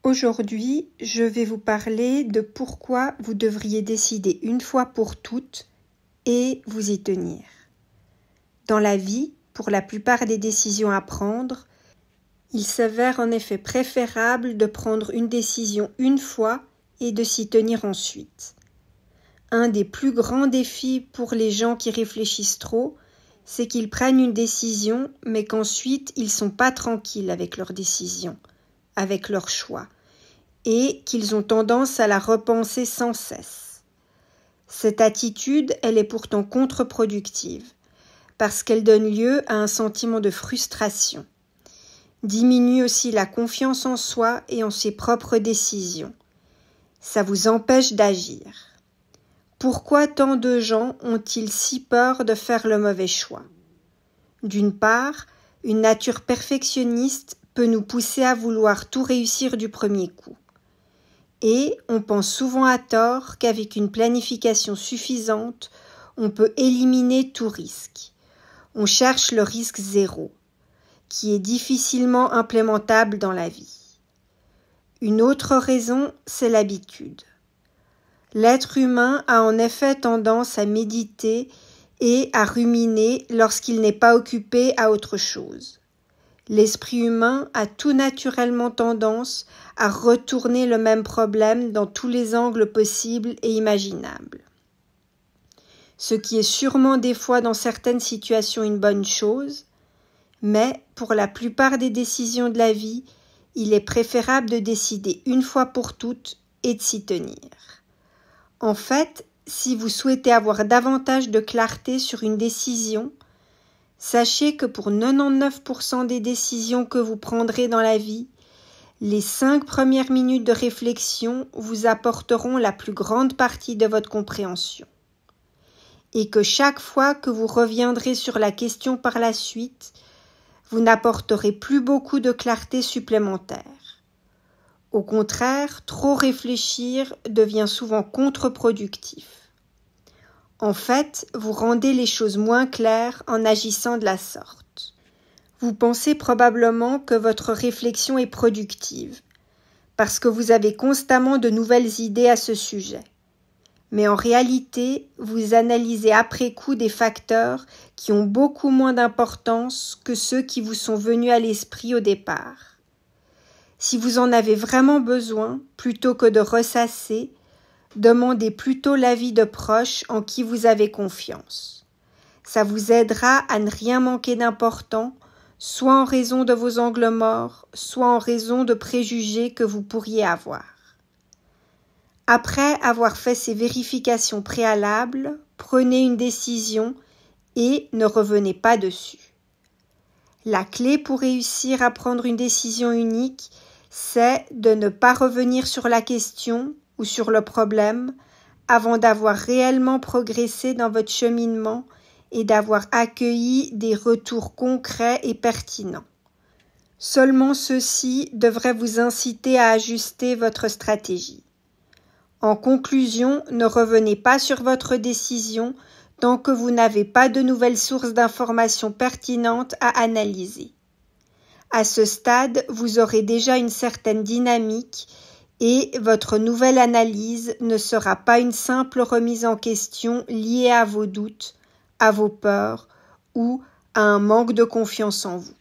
Aujourd'hui, je vais vous parler de pourquoi vous devriez décider une fois pour toutes et vous y tenir. Dans la vie, pour la plupart des décisions à prendre, il s'avère en effet préférable de prendre une décision une fois et de s'y tenir ensuite. Un des plus grands défis pour les gens qui réfléchissent trop, c'est qu'ils prennent une décision, mais qu'ensuite ils ne sont pas tranquilles avec leur décision, avec leur choix, et qu'ils ont tendance à la repenser sans cesse. Cette attitude, elle est pourtant contre-productive, parce qu'elle donne lieu à un sentiment de frustration, diminue aussi la confiance en soi et en ses propres décisions. Ça vous empêche d'agir. Pourquoi tant de gens ont-ils si peur de faire le mauvais choix ? D'une part, une nature perfectionniste peut nous pousser à vouloir tout réussir du premier coup. Et on pense souvent à tort qu'avec une planification suffisante, on peut éliminer tout risque. On cherche le risque zéro, qui est difficilement implémentable dans la vie. Une autre raison, c'est l'habitude. L'être humain a en effet tendance à méditer et à ruminer lorsqu'il n'est pas occupé à autre chose. L'esprit humain a tout naturellement tendance à retourner le même problème dans tous les angles possibles et imaginables. Ce qui est sûrement des fois dans certaines situations une bonne chose, mais pour la plupart des décisions de la vie, il est préférable de décider une fois pour toutes et de s'y tenir. En fait, si vous souhaitez avoir davantage de clarté sur une décision, sachez que pour 99% des décisions que vous prendrez dans la vie, les 5 premières minutes de réflexion vous apporteront la plus grande partie de votre compréhension. Et que chaque fois que vous reviendrez sur la question par la suite, vous n'apporterez plus beaucoup de clarté supplémentaire. Au contraire, trop réfléchir devient souvent contre-productif. En fait, vous rendez les choses moins claires en agissant de la sorte. Vous pensez probablement que votre réflexion est productive, parce que vous avez constamment de nouvelles idées à ce sujet. Mais en réalité, vous analysez après coup des facteurs qui ont beaucoup moins d'importance que ceux qui vous sont venus à l'esprit au départ. Si vous en avez vraiment besoin, plutôt que de ressasser, demandez plutôt l'avis de proches en qui vous avez confiance. Ça vous aidera à ne rien manquer d'important, soit en raison de vos angles morts, soit en raison de préjugés que vous pourriez avoir. Après avoir fait ces vérifications préalables, prenez une décision et ne revenez pas dessus. La clé pour réussir à prendre une décision unique, c'est de ne pas revenir sur la question ou sur le problème avant d'avoir réellement progressé dans votre cheminement et d'avoir accueilli des retours concrets et pertinents. Seulement ceux-ci devraient vous inciter à ajuster votre stratégie. En conclusion, ne revenez pas sur votre décision tant que vous n'avez pas de nouvelles sources d'informations pertinentes à analyser. À ce stade, vous aurez déjà une certaine dynamique et votre nouvelle analyse ne sera pas une simple remise en question liée à vos doutes, à vos peurs ou à un manque de confiance en vous.